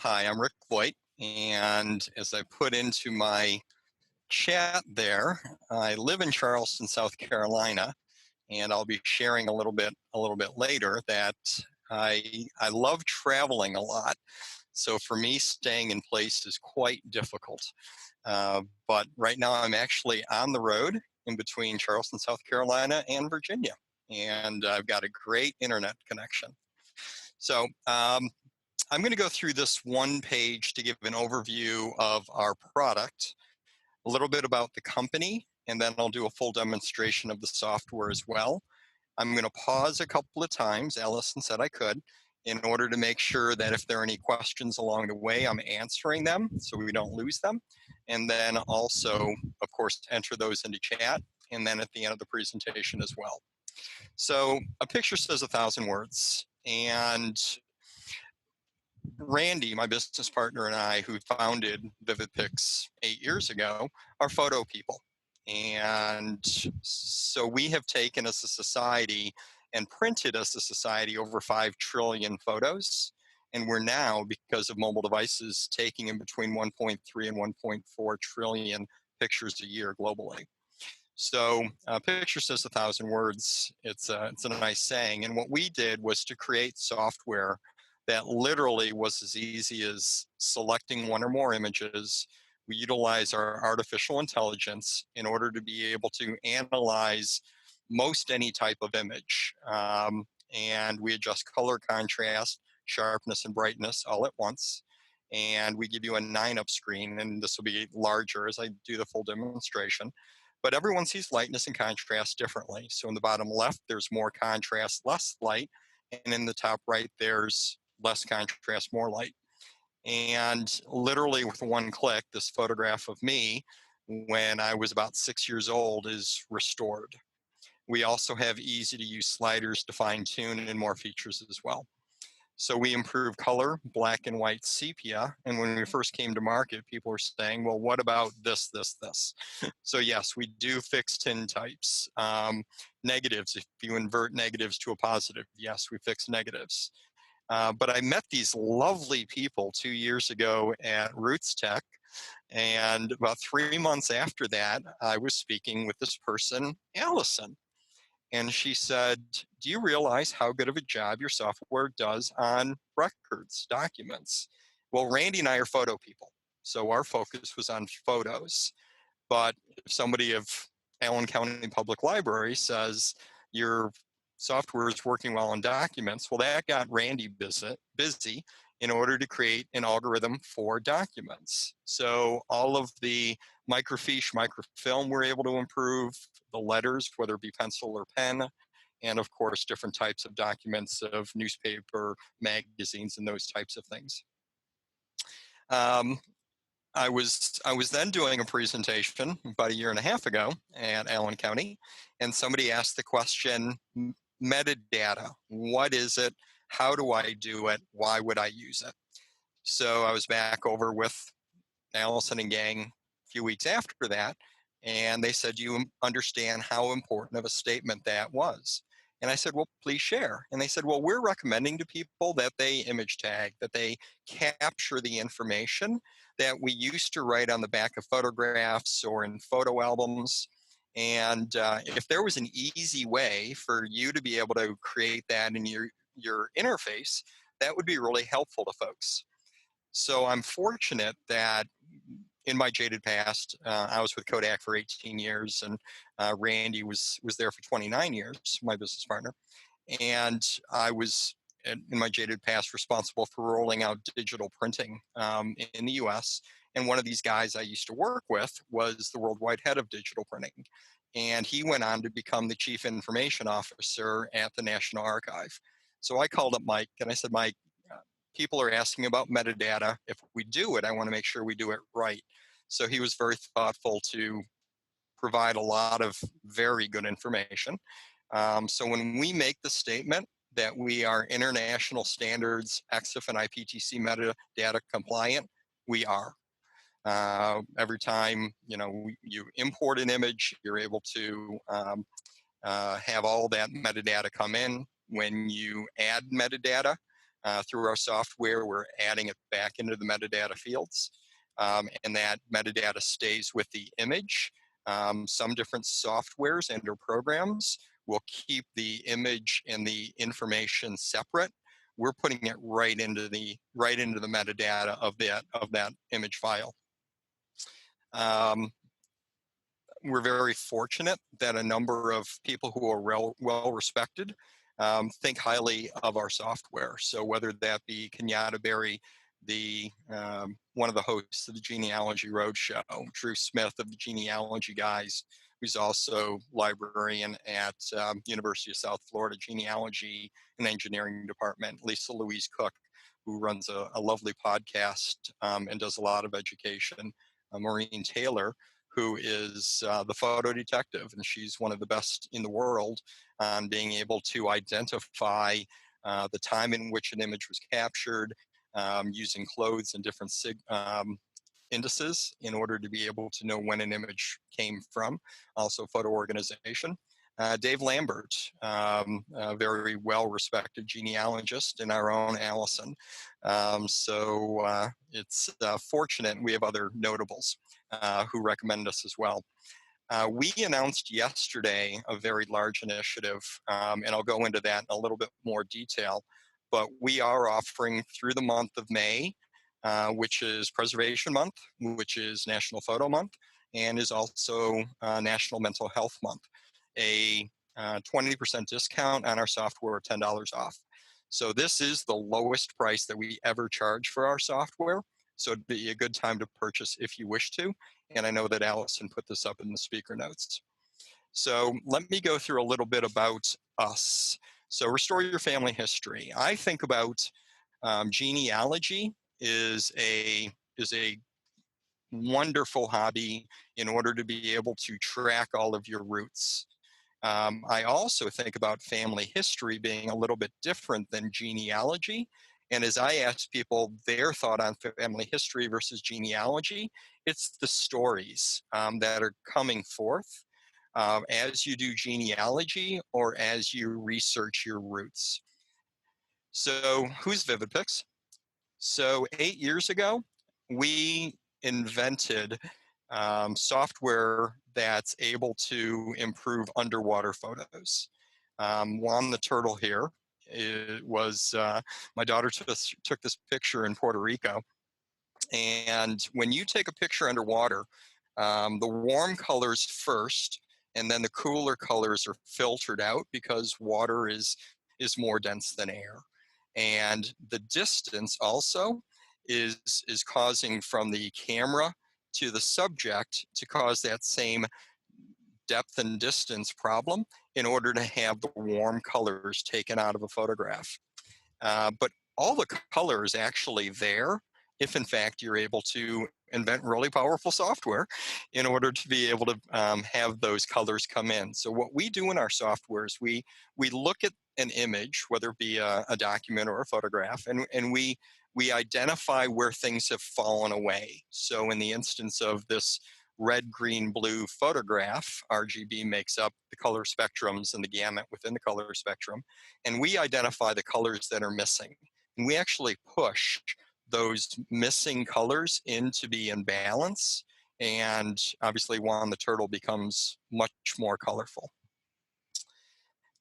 Hi, I'm Rick Voigt, and as I put into my chat there, I live in Charleston, South Carolina, and I'll be sharing a little bit later that I love traveling a lot. So for me, staying in place is quite difficult. But right now, I'm actually on the road in between Charleston, South Carolina, and Virginia, and I've got a great internet connection. So I'm going to go through this one page to give an overview of our product, a little bit about the company, and then I'll do a full demonstration of the software as well. I'm going to pause a couple of times. Allison said I could, in order to make sure that if there are any questions along the way, I'm answering them so we don't lose them. And then also, of course, enter those into chat, and then at the end of the presentation as well. So a picture says 1,000 words, and Randy, my business partner, and I, who founded Vivid-Pix 8 years ago, are photo people. And so we have taken as a society and printed as a society over 5 trillion photos. And we're now, because of mobile devices, taking in between 1.3 and 1.4 trillion pictures a year globally. So a picture says 1,000 words. It's a nice saying. And what we did was to create software that literally was as easy as selecting one or more images. We utilize our artificial intelligence in order to be able to analyze most any type of image. And we adjust color, contrast, sharpness, and brightness all at once. And we give you a 9-up screen, and this will be larger as I do the full demonstration. But everyone sees lightness and contrast differently. So in the bottom left, there's more contrast, less light. And in the top right, there's less contrast, more light. And literally with one click, this photograph of me when I was about 6 years old is restored. We also have easy to use sliders to fine tune and more features as well. So we improve color, black and white sepia. And when we first came to market, people were saying, well, what about this, this, this? So yes, we do fix tin types. Negatives, if you invert negatives to a positive, yes, we fix negatives. But I met these lovely people 2 years ago at Roots Tech. And about 3 months after that, I was speaking with this person, Allison. And she said, do you realize how good of a job your software does on records, documents? Well, Randy and I are photo people, so our focus was on photos. But if somebody of Allen County Public Library says your software is working well on documents, well, that got Randy busy in order to create an algorithm for documents. So all of the microfiche, microfilm we're able to improve, the letters, whether it be pencil or pen, and of course, different types of documents of newspaper, magazines, and those types of things. I was then doing a presentation about 1.5 years ago at Allen County, and somebody asked the question, metadata, what is it? How do I do it? Why would I use it? So I was back over with Allison and gang a few weeks after that, and they said, do you understand how important of a statement that was? And I said, well, please share. And they said, well, we're recommending to people that they image tag, that they capture the information that we used to write on the back of photographs or in photo albums. And if there was an easy way for you to be able to create that in your interface, that would be really helpful to folks. So I'm fortunate that in my jaded past, I was with Kodak for 18 years, and Randy was there for 29 years, my business partner. And I was, in my jaded past, responsible for rolling out digital printing in the US. And one of these guys I used to work with was the worldwide head of digital printing. And he went on to become the chief information officer at the National Archive. So I called up Mike and I said, Mike, people are asking about metadata. If we do it, I want to make sure we do it right. So he was very thoughtful to provide a lot of very good information. So when we make the statement that we are international standards, EXIF and IPTC metadata compliant, we are. Every time you import an image, you're able to have all that metadata come in. When you add metadata, through our software. We're adding it back into the metadata fields, and that metadata stays with the image. Some different softwares and or programs will keep the image and the information separate. We're putting it right into the metadata of that image file. We're very fortunate that a number of people who are well respected think highly of our software. So whether that be Kenyatta Berry, one of the hosts of the Genealogy Roadshow, Drew Smith of the Genealogy Guys, who's also librarian at University of South Florida Genealogy and Engineering Department, Lisa Louise Cook, who runs a lovely podcast and does a lot of education, Maureen Taylor, who is the photo detective, and she's one of the best in the world on being able to identify the time in which an image was captured, using clothes and different indices in order to be able to know when an image came from, also photo organization. Dave Lambert, a very well-respected genealogist, and our own Allison. So it's fortunate we have other notables who recommend us as well. We announced yesterday a very large initiative, and I'll go into that in a little bit more detail, but we are offering through the month of May, which is Preservation Month, which is National Photo Month, and is also National Mental Health Month, a 20% discount on our software, $10 off. So this is the lowest price that we ever charge for our software. So it'd be a good time to purchase if you wish to. And I know that Allison put this up in the speaker notes. So let me go through a little bit about us. So restore your family history. I think about genealogy is a wonderful hobby in order to be able to track all of your roots. I also think about family history being a little bit different than genealogy. And as I ask people their thought on family history versus genealogy, it's the stories that are coming forth as you do genealogy or as you research your roots. So who's Vivid-Pix? So 8 years ago, we invented software that's able to improve underwater photos. Juan the turtle here, it was my daughter took this picture in Puerto Rico, and when you take a picture underwater, the warm colors first, and then the cooler colors are filtered out because water is more dense than air, and the distance also is causing from the camera to the subject to cause that same depth and distance problem in order to have the warm colors taken out of a photograph. But all the color is actually there if in fact you're able to invent really powerful software in order to be able to have those colors come in. So what we do in our software is we look at an image, whether it be a document or a photograph, and we identify where things have fallen away. So in the instance of this red, green, blue photograph, RGB makes up the color spectrums and the gamut within the color spectrum, and we identify the colors that are missing. And we actually push those missing colors in to be in balance, and obviously Juan the turtle becomes much more colorful.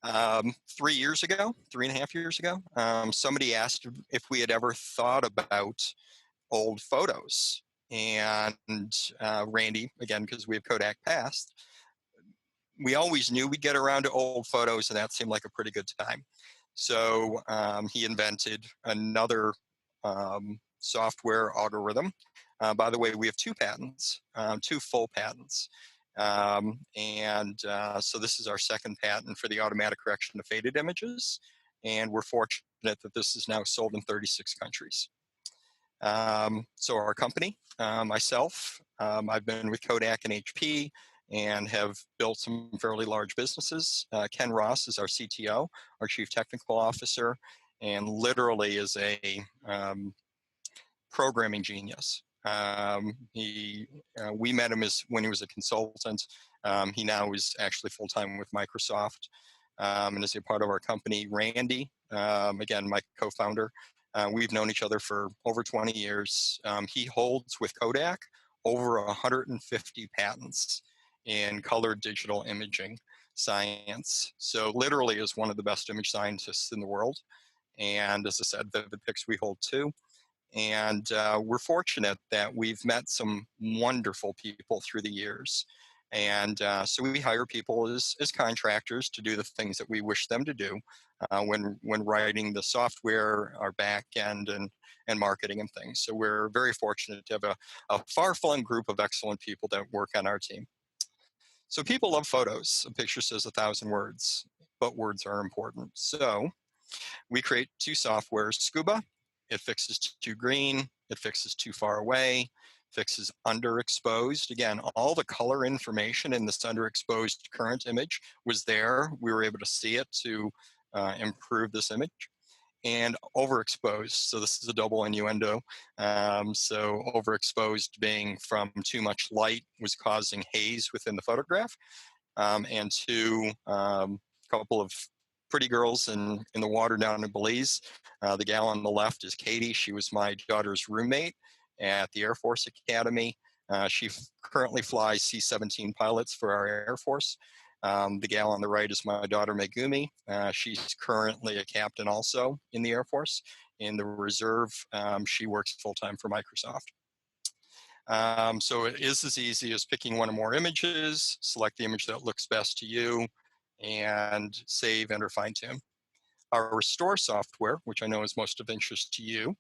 3 years ago, 3.5 years ago, somebody asked if we had ever thought about old photos. And Randy, again, because we have Kodak Past, we always knew we'd get around to old photos, and that seemed like a pretty good time. So he invented another software algorithm. By the way, we have 2 patents, 2 full patents. So this is our second patent for the automatic correction of faded images. And we're fortunate that this is now sold in 36 countries. So our company, myself, I've been with Kodak and HP and have built some fairly large businesses. Ken Ross is our CTO, our Chief Technical Officer, and literally is a programming genius. We met him when he was a consultant. He now is actually full-time with Microsoft. and is a part of our company. Randy, again, my co-founder. We've known each other for over 20 years. He holds with Kodak over 150 patents in color digital imaging science. So literally is one of the best image scientists in the world. And as I said, Vivid-Pix we hold too. And we're fortunate that we've met some wonderful people through the years. And so we hire people as contractors to do the things that we wish them to do when writing the software, our back end, and marketing and things. So we're very fortunate to have a far-flung group of excellent people that work on our team. So people love photos. A picture says 1,000 words, but words are important. So we create two softwares. Scuba, it fixes too green, it fixes too far away, fixes underexposed. Again, all the color information in this underexposed current image was there. We were able to see it to improve this image. And overexposed, so this is a double innuendo. So overexposed being from too much light was causing haze within the photograph. And two, couple of pretty girls in the water down in Belize. The gal on the left is Katie. She was my daughter's roommate at the Air Force Academy. She currently flies C-17 pilots for our Air Force. The gal on the right is my daughter Megumi. She's currently a captain also in the Air Force. In the reserve, she works full-time for Microsoft. So it is as easy as picking one or more images, select the image that looks best to you, and save, enter, fine-tune. Our restore software, which I know is most of interest to you,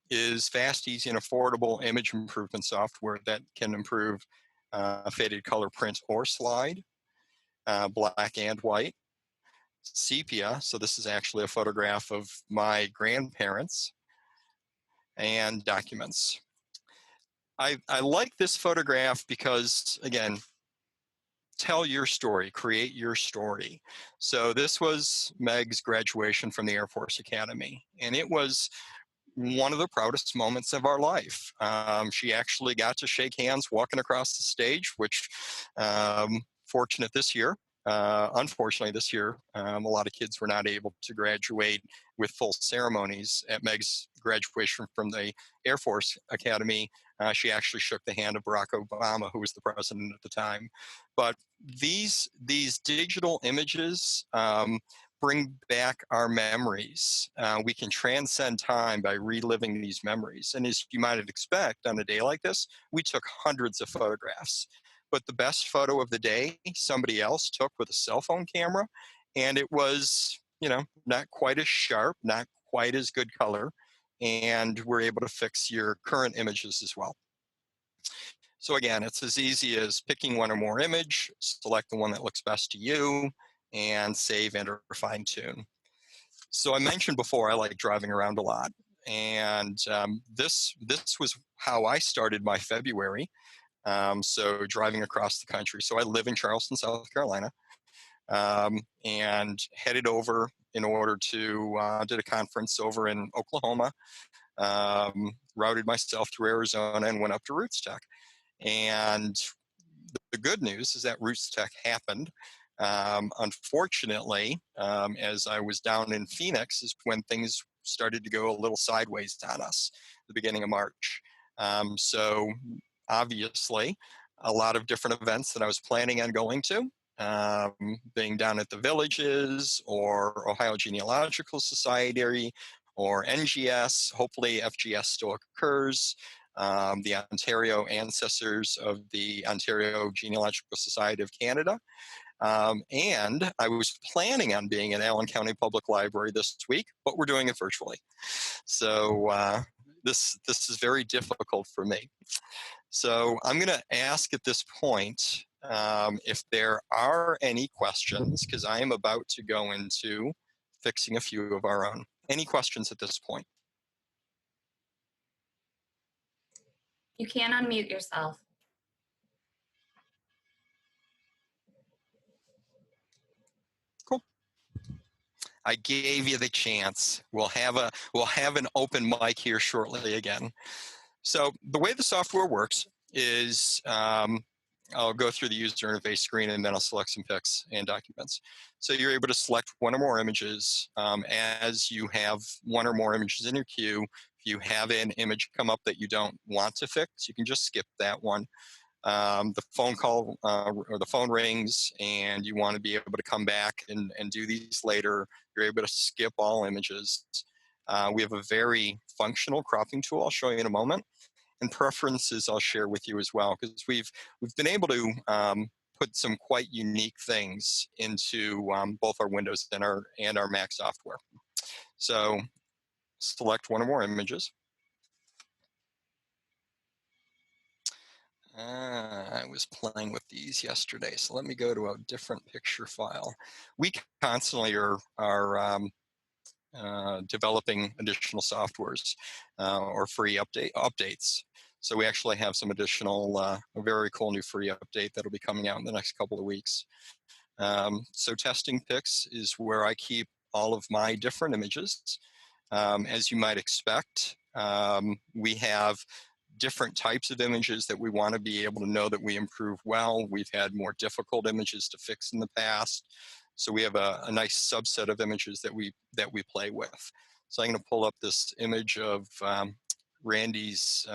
is fast, easy, and affordable image improvement software that can improve faded color print or slide, black and white, sepia, so this is actually a photograph of my grandparents, and documents. I like this photograph because, again, tell your story, create your story. So this was Meg's graduation from the Air Force Academy, and it was one of the proudest moments of our life. She actually got to shake hands walking across the stage, which fortunate this year. Unfortunately, this year, a lot of kids were not able to graduate with full ceremonies. At Meg's graduation from the Air Force Academy, she actually shook the hand of Barack Obama, who was the president at the time. But these digital images bring back our memories. We can transcend time by reliving these memories. And as you might expect, on a day like this, we took hundreds of photographs. But the best photo of the day, somebody else took with a cell phone camera, and it was, not quite as sharp, not quite as good color, and we're able to fix your current images as well. So again, it's as easy as picking one or more image, select the one that looks best to you, and save, enter, fine tune. So I mentioned before I like driving around a lot, and this was how I started my February. So driving across the country. So I live in Charleston, South Carolina, and headed over in order to did a conference over in Oklahoma. Routed myself through Arizona and went up to Roots Tech. And the good news is that Roots Tech happened. Unfortunately, as I was down in Phoenix is when things started to go a little sideways on us, the beginning of March. So obviously, a lot of different events that I was planning on going to, being down at the Villages or Ohio Genealogical Society or NGS, hopefully FGS still occurs, the Ontario ancestors of the Ontario Genealogical Society of Canada. And I was planning on being at Allen County Public Library this week, but we're doing it virtually. So this is very difficult for me. So I'm going to ask at this point if there are any questions, because I am about to go into fixing a few of our own. Any questions at this point? You can unmute yourself. Cool. I gave you the chance. We'll have an open mic here shortly again. So the way the software works is I'll go through the user interface screen and then I'll select some pics and documents. So you're able to select one or more images. As you have one or more images in your queue, if you have an image come up that you don't want to fix, you can just skip that one. The phone call or the phone rings and you want to be able to come back and do these later, you're able to skip all images. We have a very functional cropping tool I'll show you in a moment, and preferences I'll share with you as well, because we've been able to put some quite unique things into both our Windows and our Mac software. So select one or more images. I was playing with these yesterday, so let me go to a different picture file. We constantly are developing additional softwares or free updates. So we actually have some additional, a very cool new free update that'll be coming out in the next couple of weeks. So testing pics is where I keep all of my different images. As you might expect, we have different types of images that we want to be able to know that we improve well. We've had more difficult images to fix in the past. So we have a nice subset of images that we play with. So I'm going to pull up this image of Randy's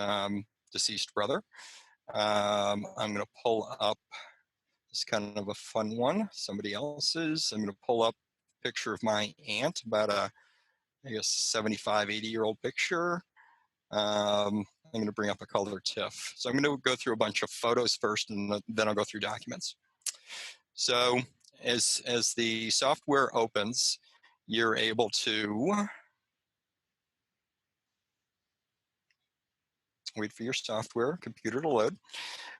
deceased brother. I'm going to pull up this kind of a fun one, somebody else's. I'm going to pull up a picture of my aunt, about a, I guess, 75, 80-year-old picture. I'm going to bring up a color TIFF. So I'm going to go through a bunch of photos first, and then I'll go through documents. So as the software opens, you're able to wait for your software computer to load.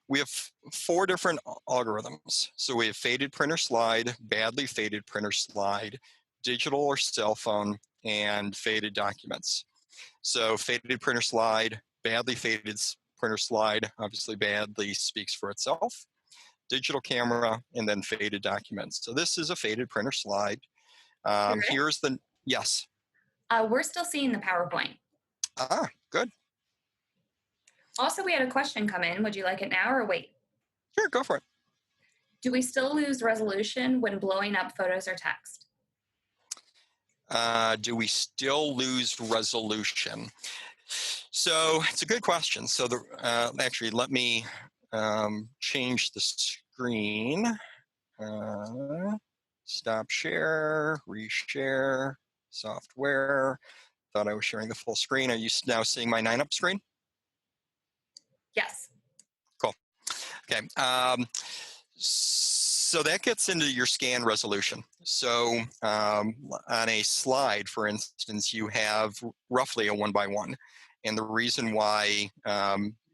We have 4 different algorithms. So we have faded printer slide, badly faded printer slide, digital or cell phone, and faded documents. So faded printer slide, badly faded printer slide, obviously badly speaks for itself, digital camera, and then faded documents. So this is a faded printer slide. Here's the, yes. We're still seeing the PowerPoint. Good. Also, we had a question come in. Would you like it now or wait? Sure, go for it. Do we still lose resolution when blowing up photos or text? Do we still lose resolution? So it's a good question. So actually, let me change the screen. Stop share, reshare, software. Thought I was sharing the full screen. Are you now seeing my 9-up screen? Yes. Cool. Okay. So that gets into your scan resolution. So on a slide, for instance, you have roughly a 1:1. And the reason why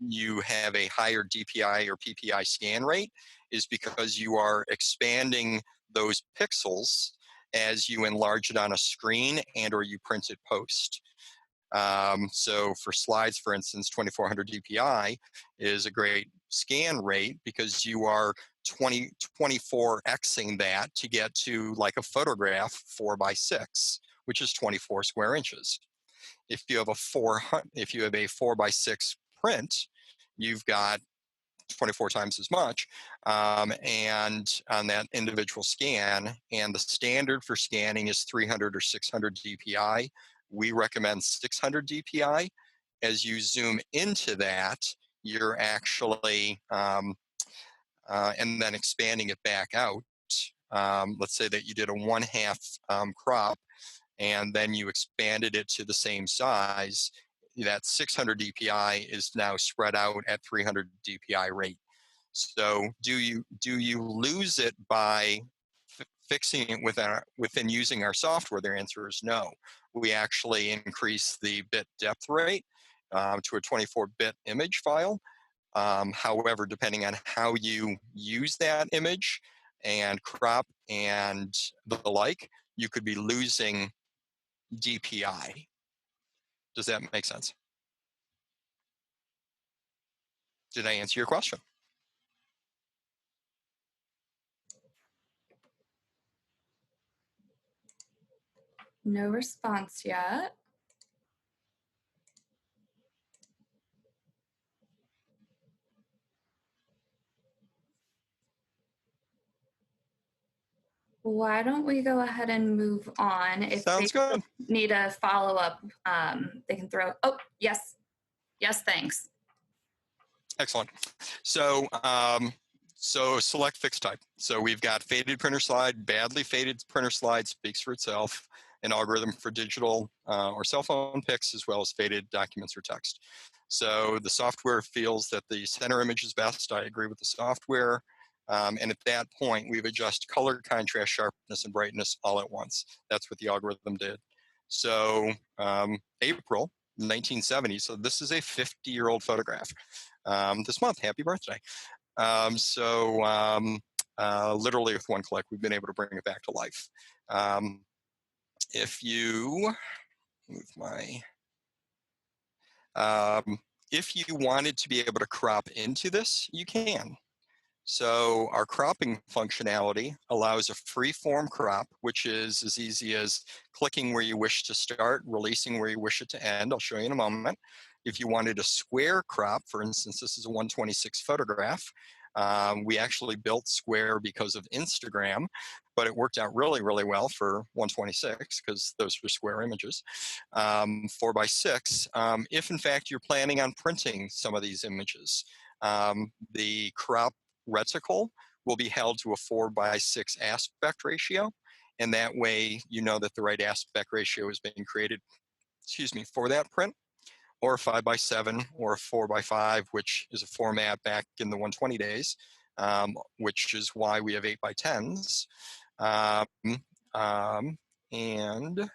you have a higher DPI or PPI scan rate is because you are expanding those pixels as you enlarge it on a screen and or you print it post. So for slides, for instance, 2400 DPI is a great scan rate because you are 24xing that to get to like a photograph 4:6, which is 24 square inches. If you have a 4:6 print, you've got 24 times as much, and on that individual scan, and the standard for scanning is 300 or 600 DPI. We recommend 600 DPI. As you zoom into that, you're actually, and then expanding it back out. Let's say that you did a 1/2 crop, and then you expanded it to the same size. That 600 DPI is now spread out at 300 DPI rate. So do you lose it by fixing it within using our software? Their answer is no. We actually increase the bit depth rate to a 24-bit image file. However, depending on how you use that image and crop and the like, you could be losing DPI. Does that make sense? Did I answer your question? No response yet. Why don't we go ahead and move on? If they Sounds good. need a follow-up, they can throw, oh, yes. Yes, thanks. Excellent. So, select fixed type. So we've got faded printer slide, badly faded printer slide speaks for itself, an algorithm for digital or cell phone pics, as well as faded documents or text. So the software feels that the center image is best. I agree with the software. And at that point, we've adjusted color, contrast, sharpness, and brightness all at once. That's what the algorithm did. So April 1970, so this is a 50-year-old photograph. This month, happy birthday. Literally with one click, we've been able to bring it back to life. If you move my... if you wanted to be able to crop into this, you can. So our cropping functionality allows a free-form crop, which is as easy as clicking where you wish to start, releasing where you wish it to end. I'll show you in a moment. If you wanted a square crop, for instance, this is a 126 photograph. We actually built square because of Instagram, but it worked out really, really well for 126 because those were square images. 4:6, if in fact you're planning on printing some of these images, the crop reticle will be held to a 4:6 aspect ratio, and that way you know that the right aspect ratio is being created, for that print, or a 5:7 or a 4:5, which is a format back in the 120 days, which is why we have 8:10s. And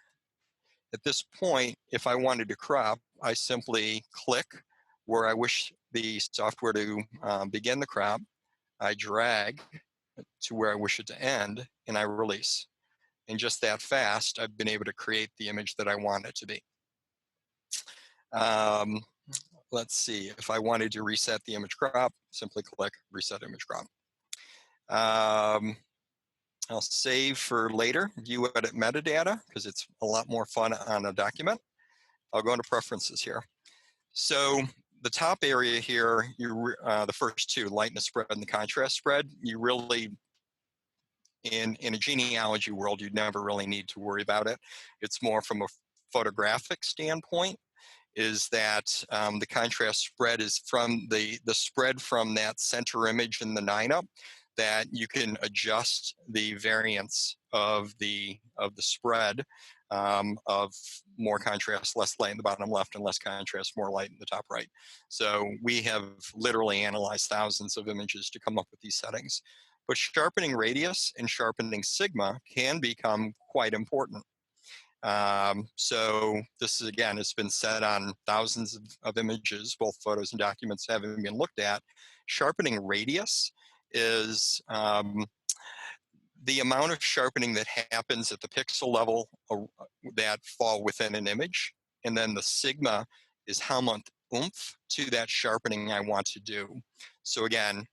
at this point, if I wanted to crop, I simply click where I wish the software to begin the crop. I drag to where I wish it to end, and I release. And just that fast, I've been able to create the image that I want it to be. Let's see, if I wanted to reset the image crop, simply click Reset Image Crop. I'll save for later, View Edit Metadata, because it's a lot more fun on a document. I'll go into Preferences here. So the top area here, the first two, lightness spread and the contrast spread, you really, in a genealogy world, you'd never really need to worry about it. It's more from a photographic standpoint, is that the contrast spread is from the spread from that center image in the 9-up, that you can adjust the variance of the spread, of more contrast, less light in the bottom left, and less contrast, more light in the top right. So we have literally analyzed thousands of images to come up with these settings. But sharpening radius and sharpening sigma can become quite important. So this is, again, it's been set on thousands of images, both photos and documents having been looked at. Sharpening radius is the amount of sharpening that happens at the pixel level that fall within an image. And then the sigma is how much oomph to that sharpening I want to do. So again,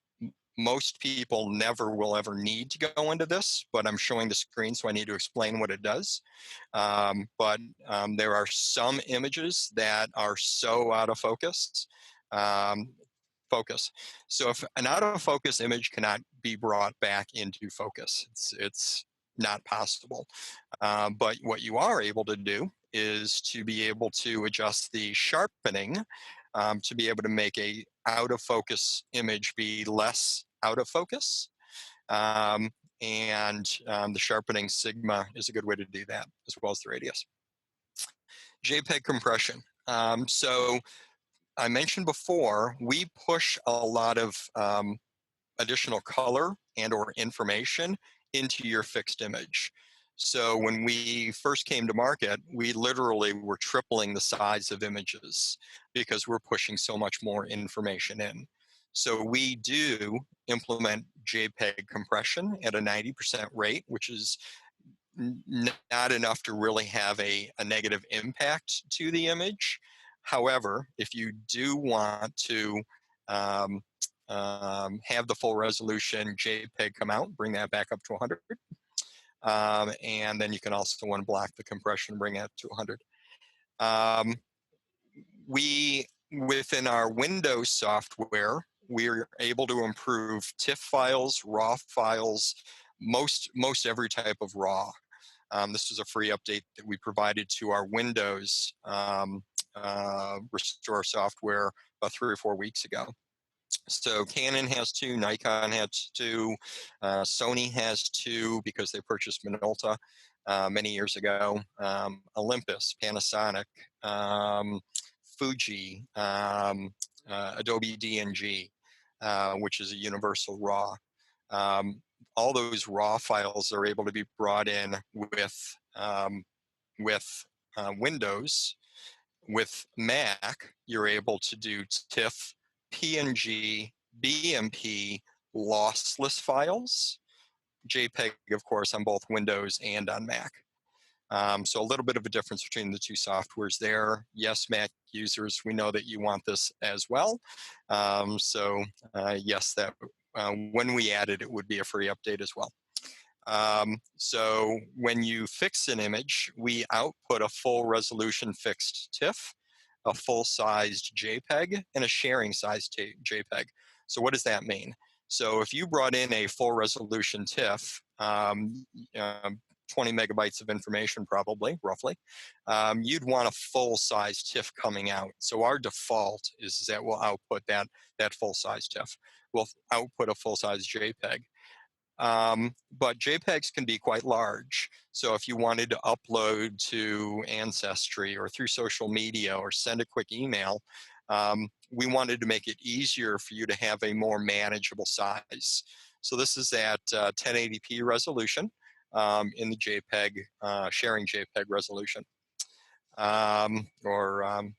most people never will ever need to go into this, but I'm showing the screen, so I need to explain what it does. But there are some images that are so out of focus. So if an out of focus image cannot be brought back into focus, it's not possible. But what you are able to do is to be able to adjust the sharpening to be able to make a out of focus image be less out of focus. The sharpening sigma is a good way to do that, as well as the radius. Jpeg compression. So I mentioned before, we push a lot of additional color and or information into your fixed image. So when we first came to market, we literally were tripling the size of images because we're pushing so much more information in. So we do implement JPEG compression at a 90% rate, which is not enough to really have a negative impact to the image. However, if you do want to have the full resolution JPEG come out, bring that back up to 100. And then you can also unblock the compression, bring it to 100. Within our Windows software, we're able to improve TIFF files, RAW files, most every type of RAW. This was a free update that we provided to our Windows Restore software about 3 or 4 weeks ago. So Canon has 2, Nikon has 2, Sony has 2 because they purchased Minolta many years ago. Olympus, Panasonic, Fuji, Adobe DNG, which is a universal RAW. All those RAW files are able to be brought in with Windows. With Mac, you're able to do TIFF, PNG, BMP, lossless files, JPEG, of course, on both Windows and on Mac. So a little bit of a difference between the two softwares there. Yes, Mac users, we know that you want this as well. Yes, that when we add it, it would be a free update as well. So when you fix an image, we output a full resolution fixed TIFF, a full-sized JPEG, and a sharing-sized JPEG. So what does that mean? So if you brought in a full resolution TIFF, 20 megabytes of information probably, roughly, you'd want a full-size TIFF coming out. So our default is that we'll output that full-size TIFF. We'll output a full-size JPEG. But JPEGs can be quite large. So if you wanted to upload to Ancestry or through social media or send a quick email, we wanted to make it easier for you to have a more manageable size. So this is at 1080p resolution in the JPEG, sharing JPEG resolution, or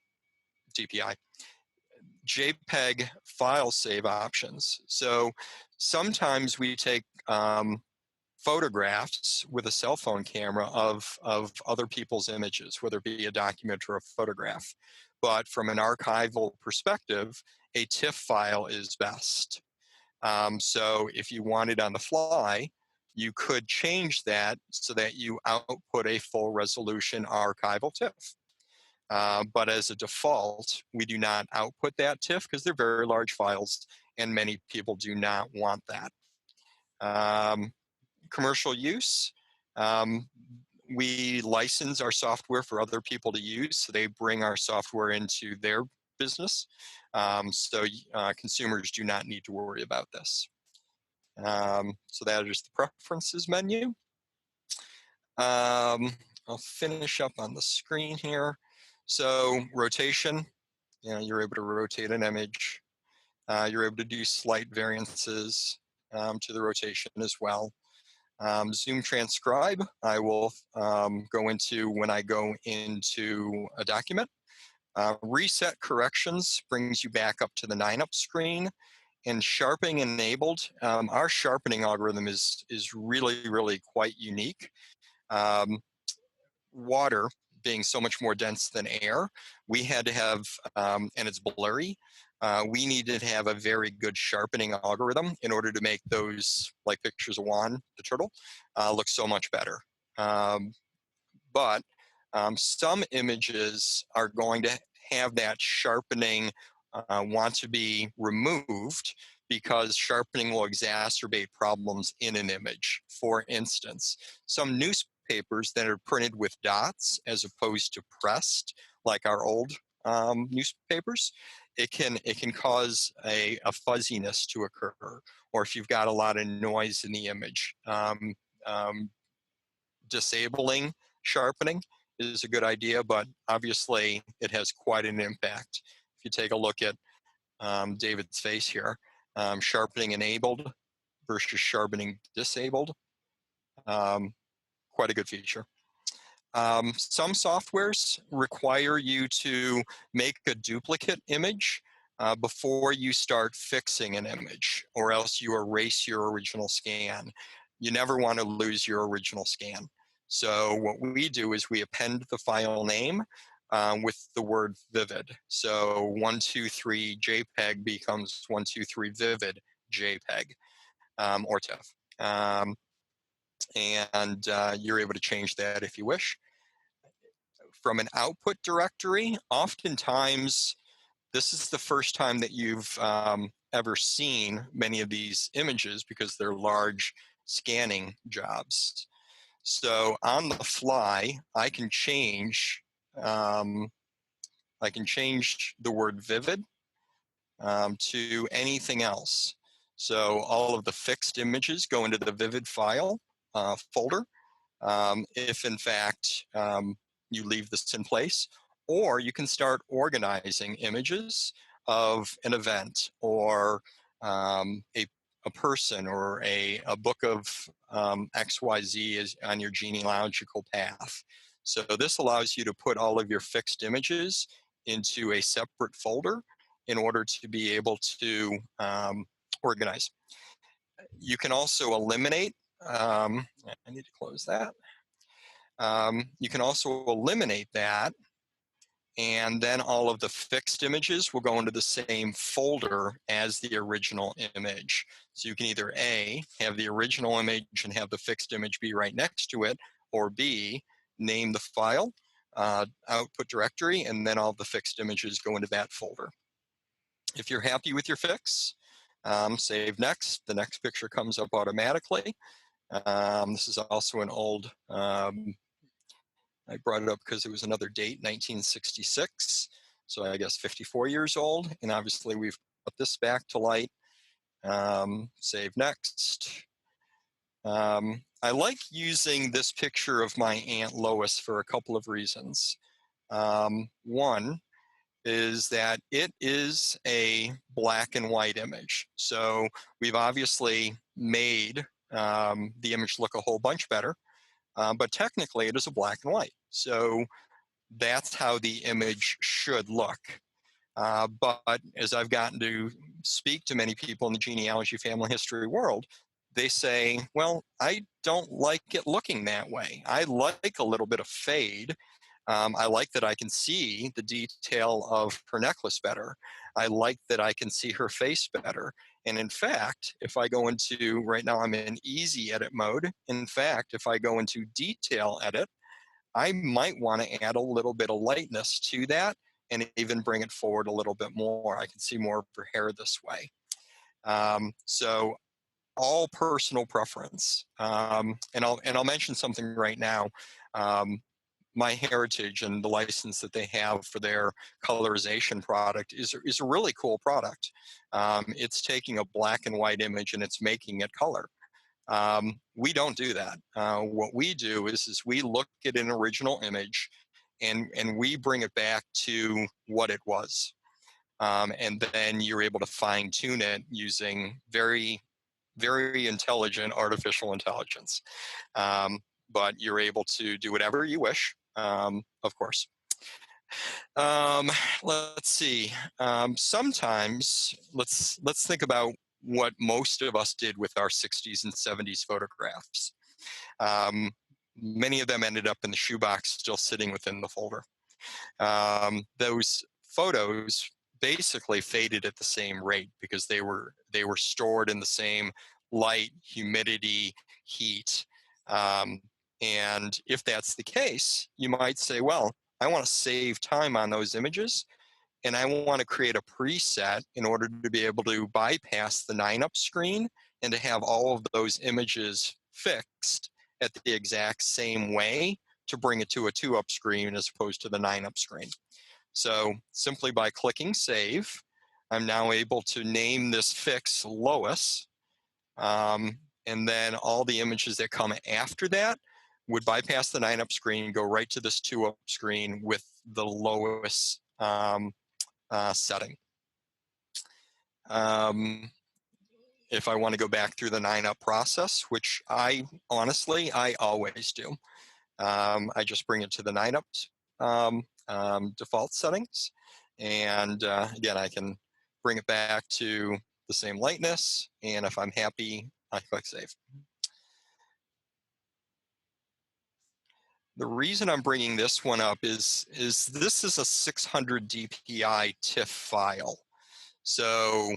DPI. JPEG file save options. So sometimes we take photographs with a cell phone camera of other people's images, whether it be a document or a photograph. But from an archival perspective, a TIFF file is best. So if you wanted on the fly, you could change that so that you output a full resolution archival TIFF. But as a default, we do not output that TIFF because they're very large files and many people do not want that. Commercial use, we license our software for other people to use, so they bring our software into their business. So consumers do not need to worry about this. So that is the preferences menu. I'll finish up on the screen here. So rotation, you're able to rotate an image. You're able to do slight variances to the rotation as well. Zoom transcribe, I will go into when I go into a document. Reset corrections brings you back up to the 9-up screen. And sharpening enabled, our sharpening algorithm is really, really quite unique. Water being so much more dense than air, we had to have, and it's blurry, we needed to have a very good sharpening algorithm in order to make those, like pictures of Juan, the turtle, look so much better. But some images are going to have that sharpening want to be removed because sharpening will exacerbate problems in an image. For instance, some newspapers that are printed with dots as opposed to pressed, like our old newspapers, it can cause a fuzziness to occur, or if you've got a lot of noise in the image. Disabling sharpening is a good idea, but obviously it has quite an impact. If you take a look at David's face here, sharpening enabled versus sharpening disabled, quite a good feature. Some softwares require you to make a duplicate image before you start fixing an image, or else you erase your original scan. You never want to lose your original scan. So what we do is we append the file name with the word Vivid. So 123 JPEG becomes 123 Vivid JPEG or TIFF. And you're able to change that if you wish. From an output directory, oftentimes this is the first time that you've ever seen many of these images because they're large scanning jobs. So on the fly, I can change the word vivid to anything else. So all of the fixed images go into the Vivid file folder. If in fact you leave this in place, or you can start organizing images of an event or a person or a book of XYZ is on your genealogical path. So this allows you to put all of your fixed images into a separate folder in order to be able to organize. You can also eliminate, I need to close that. You can also eliminate that, and then all of the fixed images will go into the same folder as the original image. So you can either A, have the original image and have the fixed image be right next to it, or B, name the file, output directory, and then all the fixed images go into that folder. If you're happy with your fix, save next. The next picture comes up automatically. This is also an old, I brought it up because it was another date, 1966. So I guess 54 years old. And obviously we've put this back to light. Save next. I like using this picture of my Aunt Lois for a couple of reasons. One is that it is a black and white image. So we've obviously made the image look a whole bunch better, but technically it is a black and white. So that's how the image should look. But as I've gotten to speak to many people in the genealogy family history world, they say, well, I don't like it looking that way. I like a little bit of fade. I like that I can see the detail of her necklace better. I like that I can see her face better. And in fact, if I go into, right now I'm in easy edit mode. In fact, if I go into detail edit, I might want to add a little bit of lightness to that and even bring it forward a little bit more. I can see more of her hair this way. So all personal preference. And I'll mention something right now. MyHeritage and the license that they have for their colorization product is a really cool product. It's taking a black and white image and it's making it color. We don't do that. What we do is we look at an original image and we bring it back to what it was. And then you're able to fine tune it using very, very intelligent artificial intelligence. But you're able to do whatever you wish, of course. Let's see. Sometimes let's think about what most of us did with our 60s and 70s photographs. Many of them ended up in the shoebox, still sitting within the folder. Those photos basically faded at the same rate because they were stored in the same light, humidity, heat. And if that's the case, you might say, well, I want to save time on those images, and I want to create a preset in order to be able to bypass the 9-up screen and to have all of those images fixed at the exact same way to bring it to a 2-up screen as opposed to the 9-up screen. So simply by clicking save, I'm now able to name this fix Lois. And then all the images that come after that would bypass the 9-up screen, go right to this 2-up screen with the Lois setting. If I want to go back through the 9-up process, which I always do, I just bring it to the 9-up default settings. And again, I can bring it back to the same lightness. And if I'm happy, I click save. The reason I'm bringing this one up is this is a 600 dpi TIFF file. So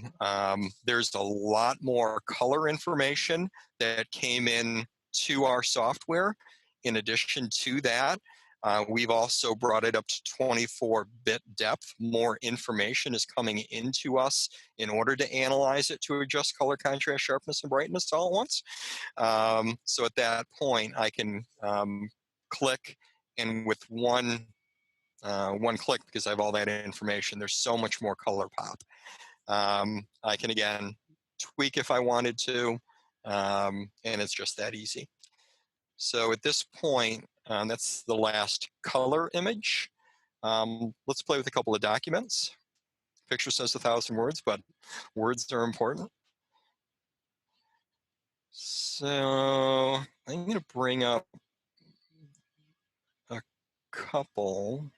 there's a lot more color information that came in to our software. In addition to that, We've also brought it up to 24-bit depth. More information is coming into us in order to analyze it to adjust color, contrast, sharpness, and brightness all at once. So at that point, I can click, and with one click, because I have all that information, there's so much more color pop. I can, again, tweak if I wanted to, and it's just that easy. So at this point, that's the last color image. Let's play with a couple of documents. Picture says 1,000 words, but words are important. So I'm going to bring up a couple.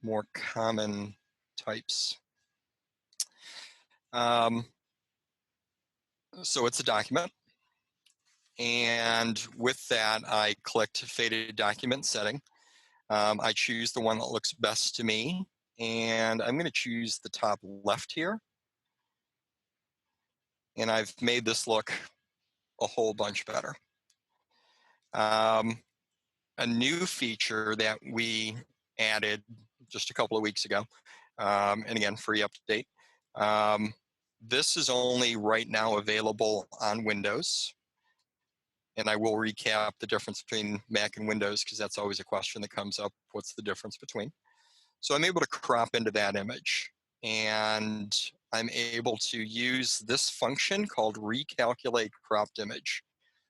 More common types. So it's a document. And with that, I clicked faded document setting. I choose the one that looks best to me. And I'm going to choose the top left here. And I've made this look a whole bunch better. A new feature that we added just a couple of weeks ago, and again, free update. This is only right now available on Windows. And I will recap the difference between Mac and Windows, because that's always a question that comes up. What's the difference between? So I'm able to crop into that image. And I'm able to use this function called recalculate cropped image.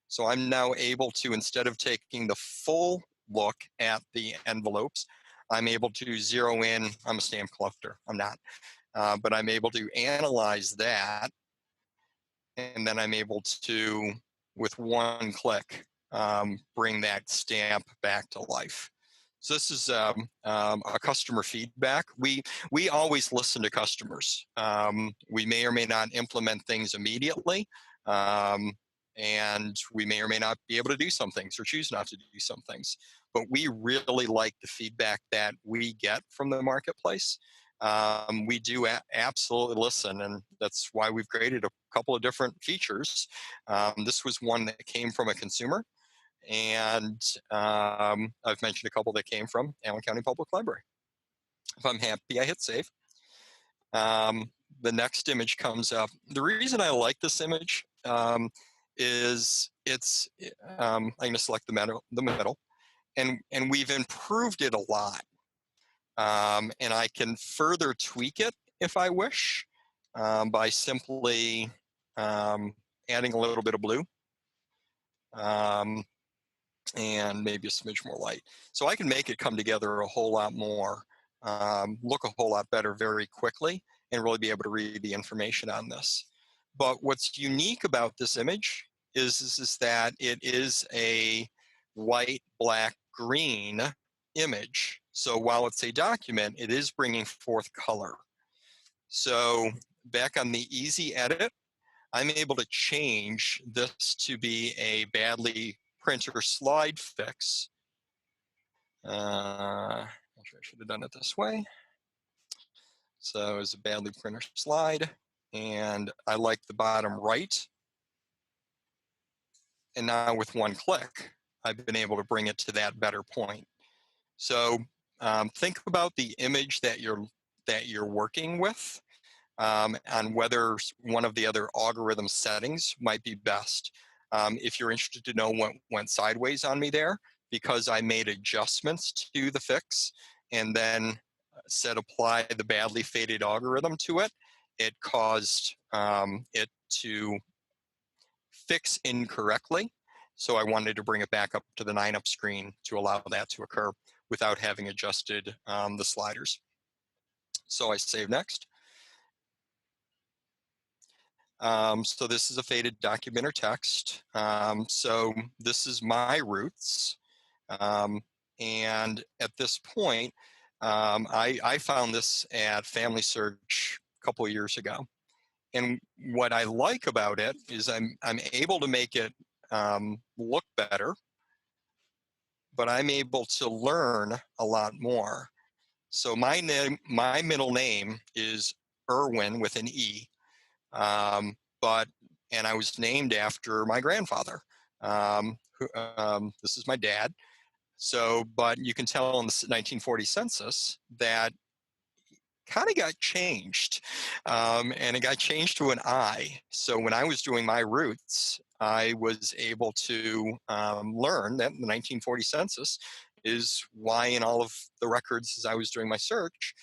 So I'm now able to, instead of taking the full look at the envelopes, I'm able to zero in. I'm a stamp collector. I'm not. But I'm able to analyze that. And then I'm able to, with one click, bring that stamp back to life. So this is a customer feedback. We always listen to customers. We may or may not implement things immediately, and we may or may not be able to do some things or choose not to do some things. But we really like the feedback that we get from the marketplace. We do absolutely listen, and that's why we've created a couple of different features. This was one that came from a consumer, and I've mentioned a couple that came from Allen County Public Library. If I'm happy, I hit save. The next image comes up. The reason I like this image is it's, I'm going to select the middle, and we've improved it a lot. And I can further tweak it if I wish by simply adding a little bit of blue and maybe a smidge more light. So I can make it come together a whole lot more, look a whole lot better very quickly, and really be able to read the information on this. But what's unique about this image is that it is a white, black, green image. So while it's a document, it is bringing forth color. So back on the easy edit, I'm able to change this to be a badly printer slide fix. I should have done it this way. So it's a badly printer slide, and I like the bottom right. And now with one click, I've been able to bring it to that better point. So think about the image that you're working with, on whether one of the other algorithm settings might be best. If you're interested to know what went sideways on me there, because I made adjustments to the fix and then said apply the badly faded algorithm to it, it caused it to fix incorrectly. So I wanted to bring it back up to the 9-up screen to allow that to occur without having adjusted the sliders. So I save next. So this is a faded document or text. So this is my roots. And at this point, I found this at Family Search a couple of years ago. And what I like about it is I'm able to make it look better, but I'm able to learn a lot more. So my middle name is Irwin with an E. But and I was named after my grandfather. This is my dad. So, but you can tell in the 1940 census that kind of got changed, and it got changed to an I. So when I was doing my roots, I was able to learn that the 1940 census is why in all of the records as I was doing my search,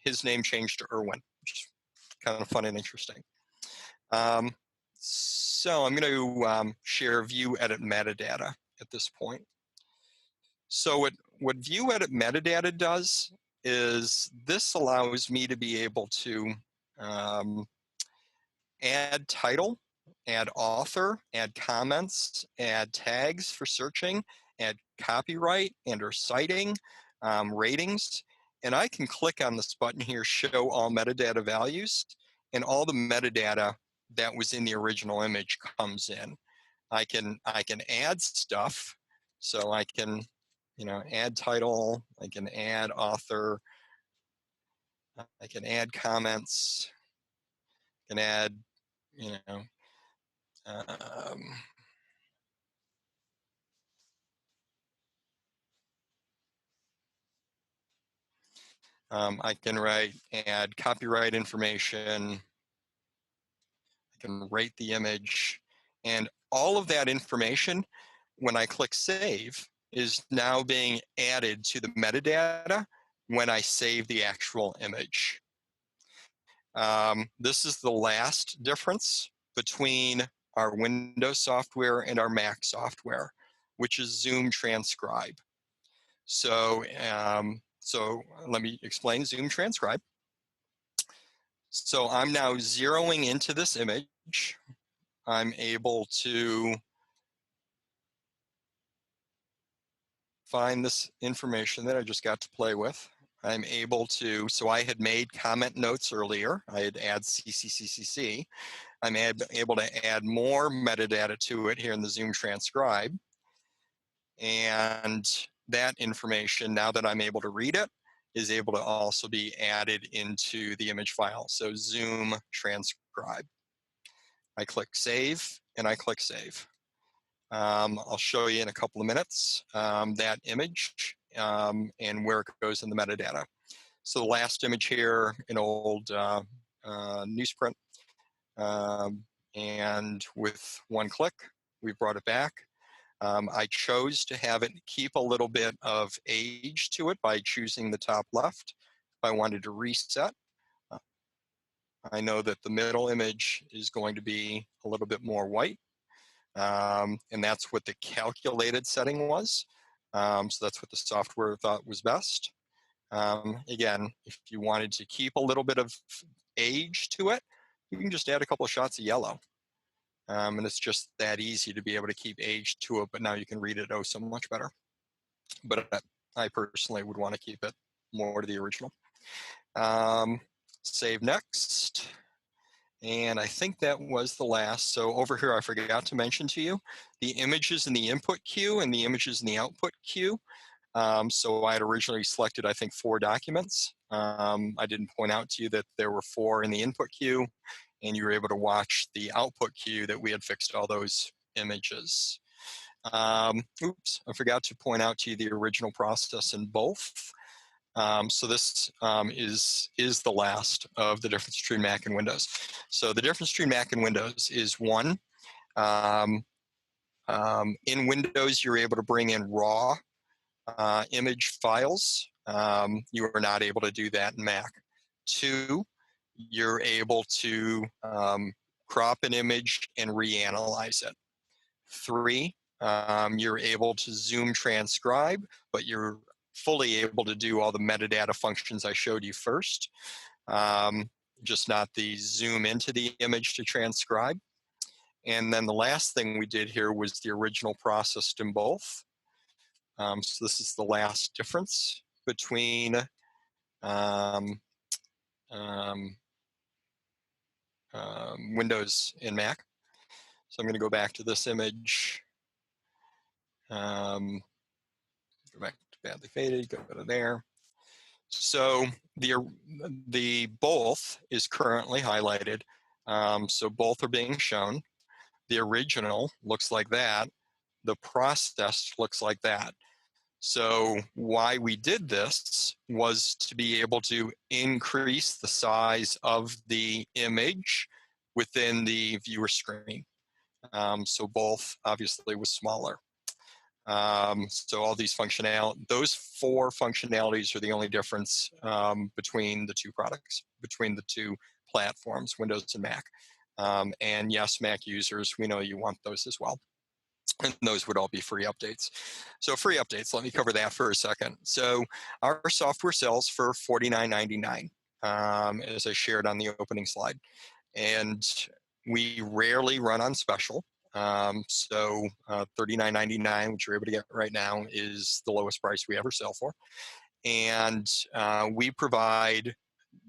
his name changed to Irwin, which is kind of fun and interesting. So I'm going to share view edit metadata at this point. So what view edit metadata does is this allows me to be able to add title, add author, add comments, add tags for searching, add copyright and or citing, ratings, and I can click on this button here, show all metadata values, and all the metadata that was in the original image comes in. I can add stuff, so I can add title, I can add author, I can add comments, I can add, um, I can add copyright information, I can rate the image, and all of that information, when I click save, is now being added to the metadata when I save the actual image. This is the last difference between our Windows software and our Mac software, which is Zoom Transcribe. So, so let me explain Zoom Transcribe. So I'm now zeroing into this image. I'm able to find this information that I just got to play with. I'm able to, so I had made comment notes earlier. I had add CCCCC. I'm able to add more metadata to it here in the Zoom Transcribe. And that information, now that I'm able to read it, is able to also be added into the image file. So Zoom Transcribe. I click save and I click save. I'll show you in a couple of minutes that image and where it goes in the metadata. So the last image here, an old newsprint, and with one click, we brought it back. I chose to have it keep a little bit of age to it by choosing the top left. If I wanted to reset, I know that the middle image is going to be a little bit more white. And that's what the calculated setting was. So that's what the software thought was best. Again, if you wanted to keep a little bit of age to it, you can just add a couple of shots of yellow. And it's just that easy to be able to keep age to it, but now you can read it so much better. But I personally would want to keep it more to the original. Save next. And I think that was the last. So over here, I forgot to mention to you, the images in the input queue and the images in the output queue. So I had originally selected, I think, 4 documents. I didn't point out to you that there were 4 in the input queue, and you were able to watch the output queue that we had fixed all those images. Oops, I forgot to point out to you the original process in both. So this is the last of the difference between Mac and Windows. So the difference between Mac and Windows is one, in Windows, you're able to bring in raw image files. You are not able to do that in Mac. 2, you're able to crop an image and reanalyze it. 3, you're able to Zoom Transcribe, but you're fully able to do all the metadata functions I showed you first, just not the zoom into the image to transcribe. And then the last thing we did here was the original processed in both. So this is the last difference between Windows and Mac. So I'm going to go back to this image. Go back to badly faded, go to there. So the both is currently highlighted. So both are being shown. The original looks like that. The processed looks like that. So why we did this was to be able to increase the size of the image within the viewer screen. So both obviously was smaller. So all these those 4 functionalities are the only difference between the 2 products, between the 2 platforms, Windows and Mac. And yes, Mac users, we know you want those as well. And those would all be free updates. So free updates, let me cover that for a second. So our software sells for $49.99, as I shared on the opening slide. And we rarely run on special. So $39.99, which you're able to get right now, is the lowest price we ever sell for. And we provide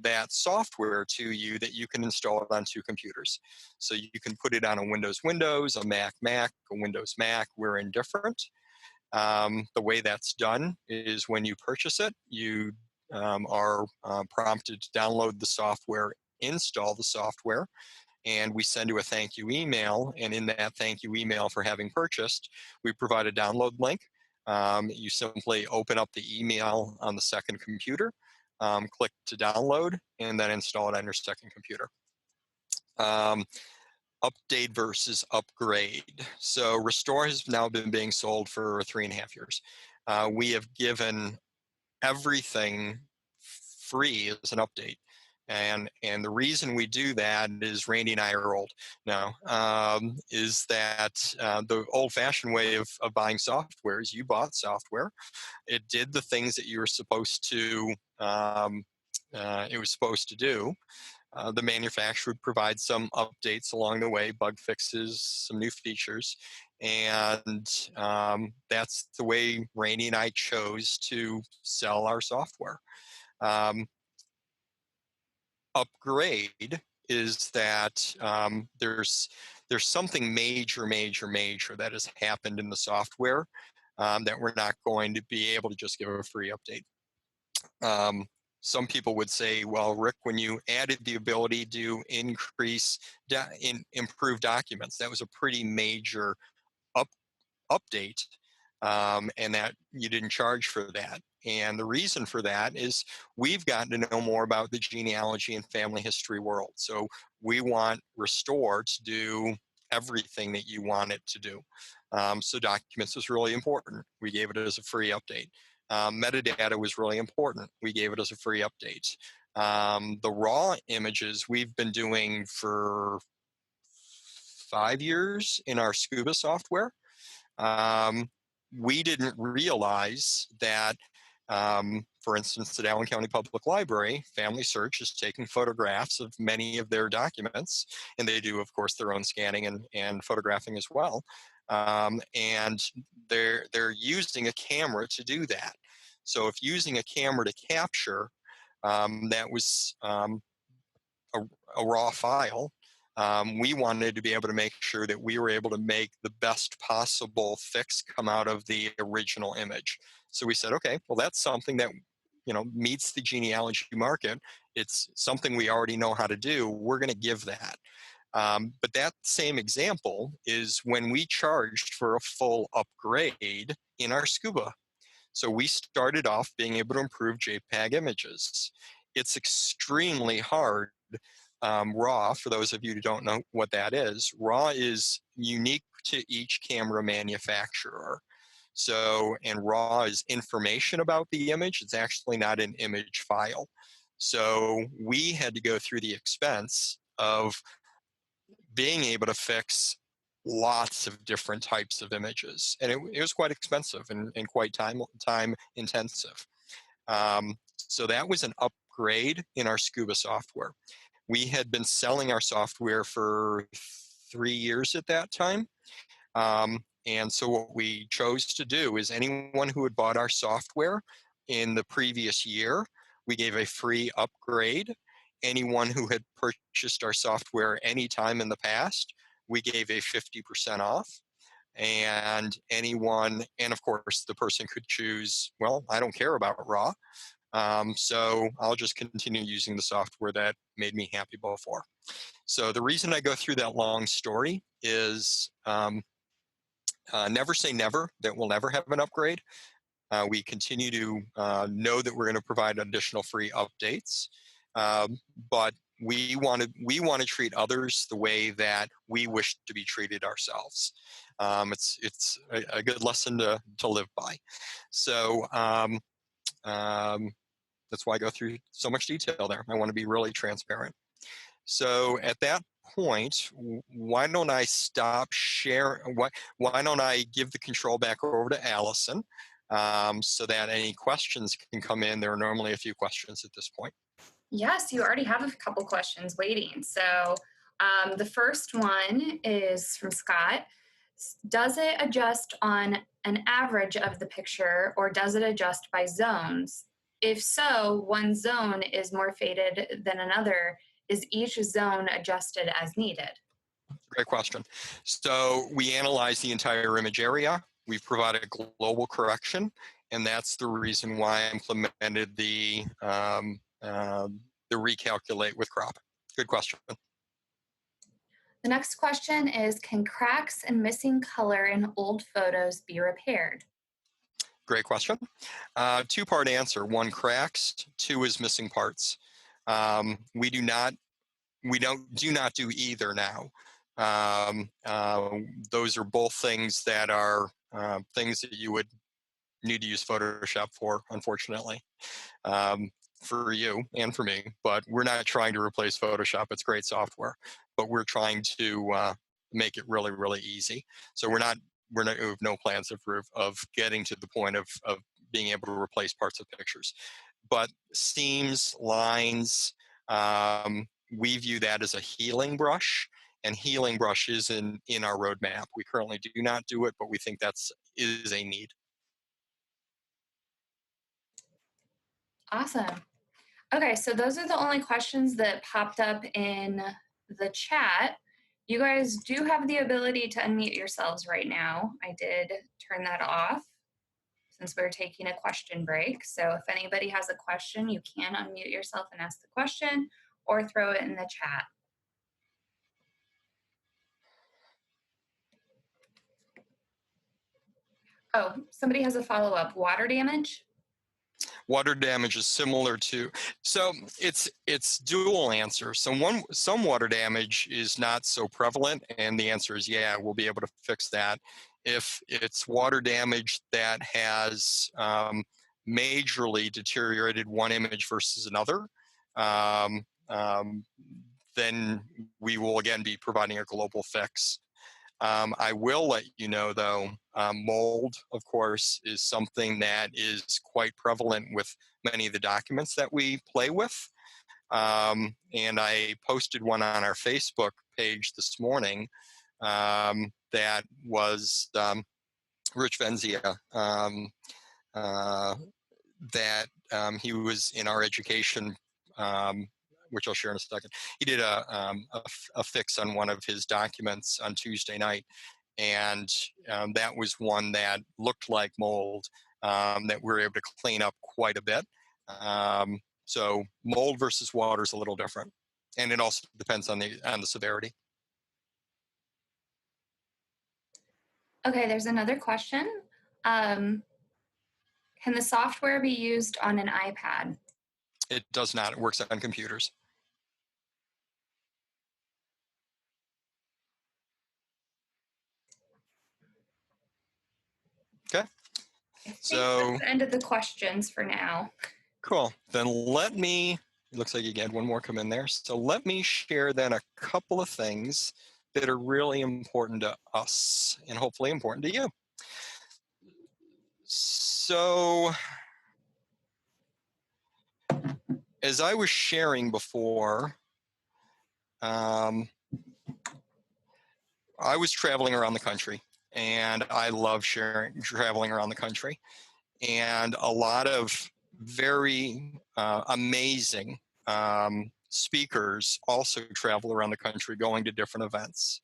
that software to you that you can install it on 2 computers. So you can put it on a Windows, a Mac, a Windows, Mac. We're indifferent. The way that's done is when you purchase it, you are prompted to download the software, install the software, and we send you a thank you email. And in that thank you email for having purchased, we provide a download link. You simply open up the email on the second computer, click to download, and then install it on your second computer. Update versus upgrade. So Restore has now been being sold for 3.5 years. We have given everything free as an update. And the reason we do that is Randy and I are old now, is that the old-fashioned way of buying software is you bought software. It did the things that you were supposed to, do. The manufacturer would provide some updates along the way, bug fixes, some new features, and that's the way Randy and I chose to sell our software. Upgrade is that there's something major that has happened in the software that we're not going to be able to just give a free update. Some people would say, well, Rick, when you added the ability to improve documents, that was a pretty major update, and that you didn't charge for that. And the reason for that is we've gotten to know more about the genealogy and family history world. So we want Restore to do everything that you want it to do. So documents is really important. We gave it as a free update. Metadata was really important. We gave it as a free update. The raw images we've been doing for 5 years in our Scuba software. We didn't realize that, for instance, at Allen County Public Library, Family Search is taking photographs of many of their documents, and they do, of course, their own scanning and photographing as well. And they're using a camera to do that. So if using a camera to capture, that was a raw file, we wanted to be able to make sure that we were able to make the best possible fix come out of the original image. So we said, okay, well, that's something that meets the genealogy market. It's something we already know how to do. We're going to give that. But that same example is when we charged for a full upgrade in our Scuba. So we started off being able to improve JPEG images. It's extremely hard. RAW, for those of you who don't know what that is, RAW is unique to each camera manufacturer. So, and RAW is information about the image. It's actually not an image file. So we had to go through the expense of being able to fix lots of different types of images. And it was quite expensive and quite time intensive. So that was an upgrade in our Scuba software. We had been selling our software for 3 years at that time. And so what we chose to do is anyone who had bought our software in the previous year, we gave a free upgrade. Anyone who had purchased our software any time in the past, we gave a 50% off. And of course, the person could choose, well, I don't care about RAW. So I'll just continue using the software that made me happy before. So the reason I go through that long story is never say never, that we'll never have an upgrade. We continue to know that we're going to provide additional free updates, but we want to treat others the way that we wish to be treated ourselves. It's a good lesson to live by. So that's why I go through so much detail there. I want to be really transparent. So at that point, why don't I stop sharing? Why don't I give the control back over to Allison, so that any questions can come in? There are normally a few questions at this point. Yes, you already have a couple questions waiting. So the first one is from Scott. Does it adjust on an average of the picture, or does it adjust by zones? If so, one zone is more faded than another. Is each zone adjusted as needed? Great question. So we analyze the entire image area. We've provided global correction, and that's the reason why I implemented the recalculate with crop. Good question. The next question is, can cracks and missing color in old photos be repaired? Great question. Two-part answer. One, cracks. Two is missing parts. We do not do either now. Those are both things that are things that you would need to use Photoshop for, unfortunately, for you and for me. But we're not trying to replace Photoshop. It's great software, but we're trying to make it really, really easy. So we have no plans of getting to the point of being able to replace parts of pictures. But seams, lines, we view that as a healing brush, and healing brush is in our roadmap. We currently do not do it, but we think is a need. Awesome. Okay, so those are the only questions that popped up in the chat. You guys do have the ability to unmute yourselves right now. I did turn that off since we're taking a question break. So if anybody has a question, you can unmute yourself and ask the question, or throw it in the chat. Oh, somebody has a follow-up. Water damage? Water damage is similar to, so it's dual answer. So some water damage is not so prevalent, and the answer is yeah, we'll be able to fix that. If it's water damage that has majorly deteriorated one image versus another, then we will again be providing a global fix. I will let you know, though, mold, of course, is something that is quite prevalent with many of the documents that we play with. And I posted one on our Facebook page this morning that was Rich Venzia, that he was in our education, which I'll share in a second. He did a fix on one of his documents on Tuesday night, and that was one that looked like mold that we were able to clean up quite a bit. So mold versus water is a little different, and it also depends on the severity. Okay, there's another question. Can the software be used on an iPad? It does not. It works on computers. Okay. So that's the end of the questions for now. Cool. Then it looks like you had one more come in there. So let me share then a couple of things that are really important to us and hopefully important to you. So as I was sharing before, I was traveling around the country, and I love traveling around the country, and a lot of very amazing speakers also travel around the country going to different events.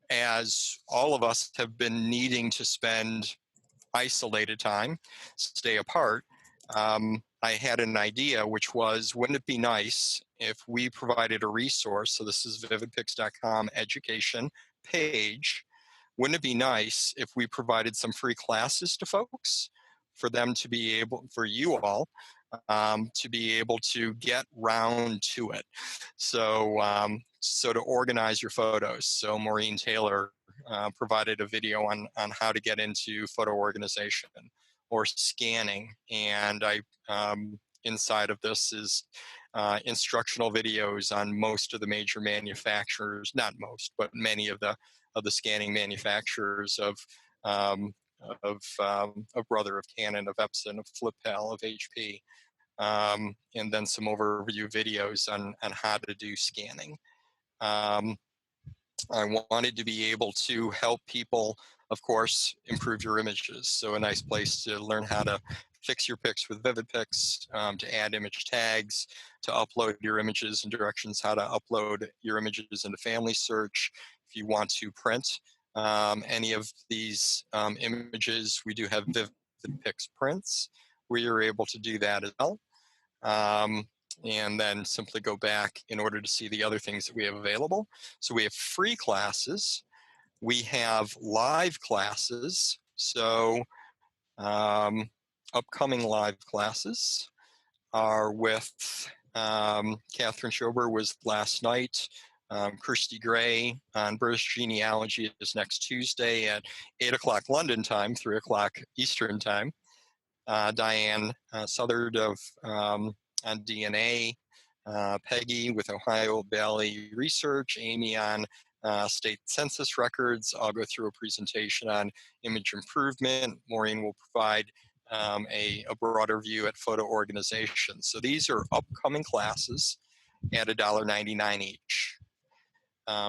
As all of us have been needing to spend isolated time, stay apart, I had an idea, which was, wouldn't it be nice if we provided a resource? So this is vividpix.com education page. Wouldn't it be nice if we provided some free classes to folks for them to be able, for you all, to be able to get round to it? So to organize your photos. So Maureen Taylor provided a video on how to get into photo organization or scanning, and inside of this is instructional videos on most of the major manufacturers, not most, but many of the scanning manufacturers um, of Brother, of Canon, of Epson, of FlipPal, of HP, and then some overview videos on how to do scanning. I wanted to be able to help people, of course, improve your images. So a nice place to learn how to fix your pics with Vivid-Pix, to add image tags, to upload your images, and directions how to upload your images into Family Search. If you want to print any of these images, we do have Vivid-Pix prints where you're able to do that as well. And then simply go back in order to see the other things that we have available. So we have free classes. We have live classes. So upcoming live classes are with Catherine Schober was last night. Kirsty Gray on British Genealogy is next Tuesday at 8 o'clock London time, 3 o'clock Eastern time. Diane Southard on DNA, Peggy with Ohio Valley Research, Amy on state census records. I'll go through a presentation on image improvement. Maureen will provide a broader view at photo organization. So these are upcoming classes at $1.99 each.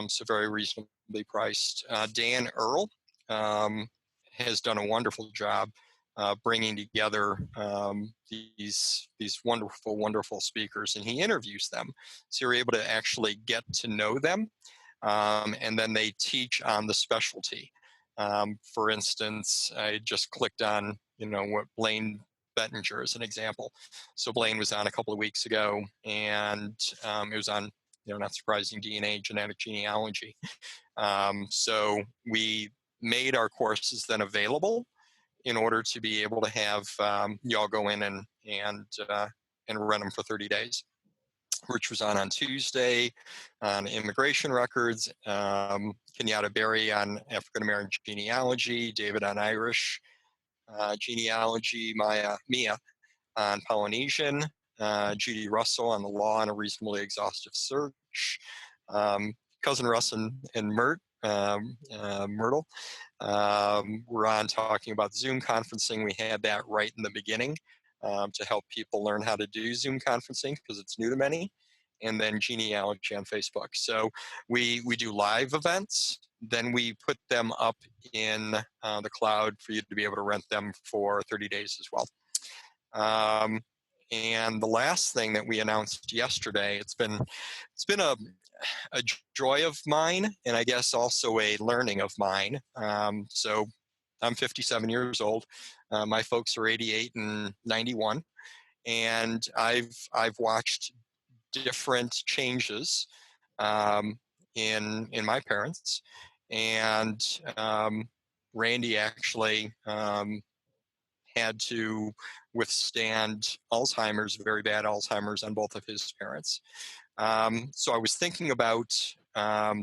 So very reasonably priced. Dan Earl has done a wonderful job bringing together these wonderful speakers, and he interviews them, so you're able to actually get to know them, and then they teach on the specialty. For instance, I just clicked on what Blaine Bettinger as an example. So Blaine was on a couple of weeks ago, and it was on, not surprising, DNA, genetic genealogy. So we made our courses then available in order to be able to have y'all go in and run them for 30 days. Rich was on Tuesday on immigration records, Kenyatta Berry on African American genealogy, David on Irish genealogy, Mia on Polynesian, Judy Russell on the law and a reasonably exhaustive search, Cousin Russ and Myrtle. We're on talking about Zoom conferencing. We had that right in the beginning to help people learn how to do Zoom conferencing because it's new to many. And then genealogy on Facebook. So we do live events. Then we put them up in the cloud for you to be able to rent them for 30 days as well. And the last thing that we announced yesterday, it's been a joy of mine, and I guess also a learning of mine. So I'm 57 years old. My folks are 88 and 91, and I've watched different changes in my parents, and Randy actually had to withstand Alzheimer's, very bad Alzheimer's on both of his parents. So I was thinking about,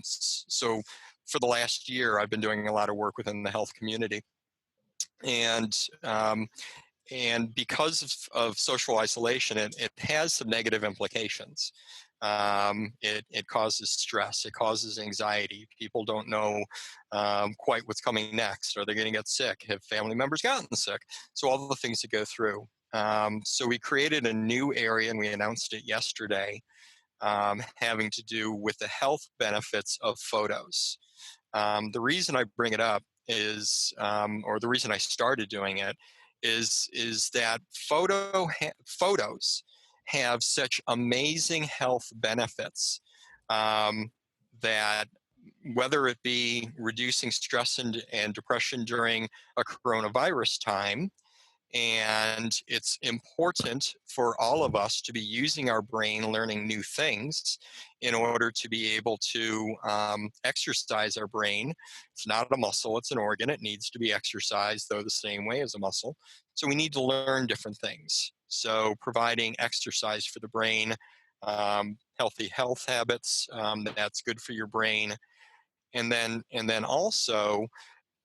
so for the last year, I've been doing a lot of work within the health community. And because of social isolation, it has some negative implications. It causes stress. It causes anxiety. People don't know quite what's coming next. Are they going to get sick? Have family members gotten sick? So all the things that go through. So we created a new area, and we announced it yesterday, having to do with the health benefits of photos. The reason I bring it up is, or the reason I started doing it, is that photos have such amazing health benefits that whether it be reducing stress and depression during a coronavirus time, And it's important for all of us to be using our brain, learning new things in order to be able to exercise our brain. It's not a muscle, it's an organ. It needs to be exercised, though, the same way as a muscle. So we need to learn different things. So providing exercise for the brain, healthy health habits, that's good for your brain. And then also,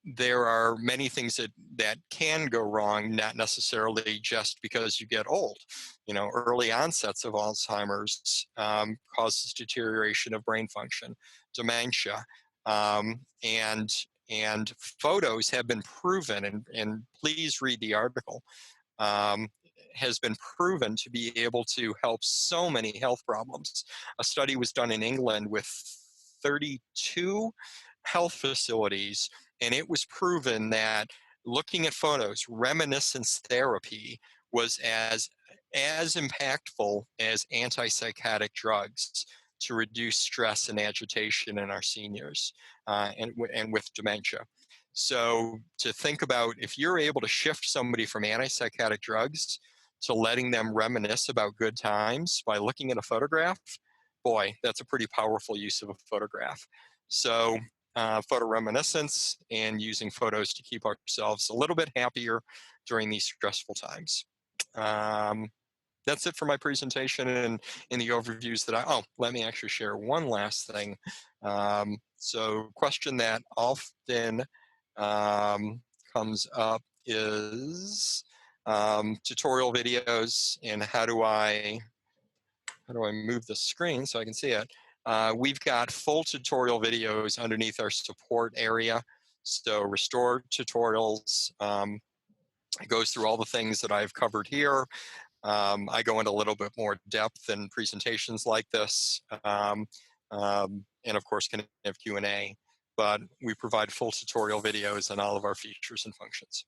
there are many things that can go wrong, not necessarily just because you get old. Early onsets of Alzheimer's causes deterioration of brain function, dementia, and photos have been proven, and please read the article, um, has been proven to be able to help so many health problems. A study was done in England with 32 health facilities, and it was proven that looking at photos, reminiscence therapy was as impactful as antipsychotic drugs to reduce stress and agitation in our seniors and with dementia. So to think about, if you're able to shift somebody from antipsychotic drugs to letting them reminisce about good times by looking at a photograph, boy, that's a pretty powerful use of a photograph. So photoreminiscence and using photos to keep ourselves a little bit happier during these stressful times. That's it for my presentation and in the overviews let me actually share one last thing. So question that often comes up is tutorial videos, and how do I move the screen so I can see it? We've got full tutorial videos underneath our support area. So restore tutorials, it goes through all the things that I've covered here. I go into a little bit more depth in presentations like this, and of course can have Q&A, but we provide full tutorial videos on all of our features and functions.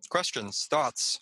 Questions, thoughts?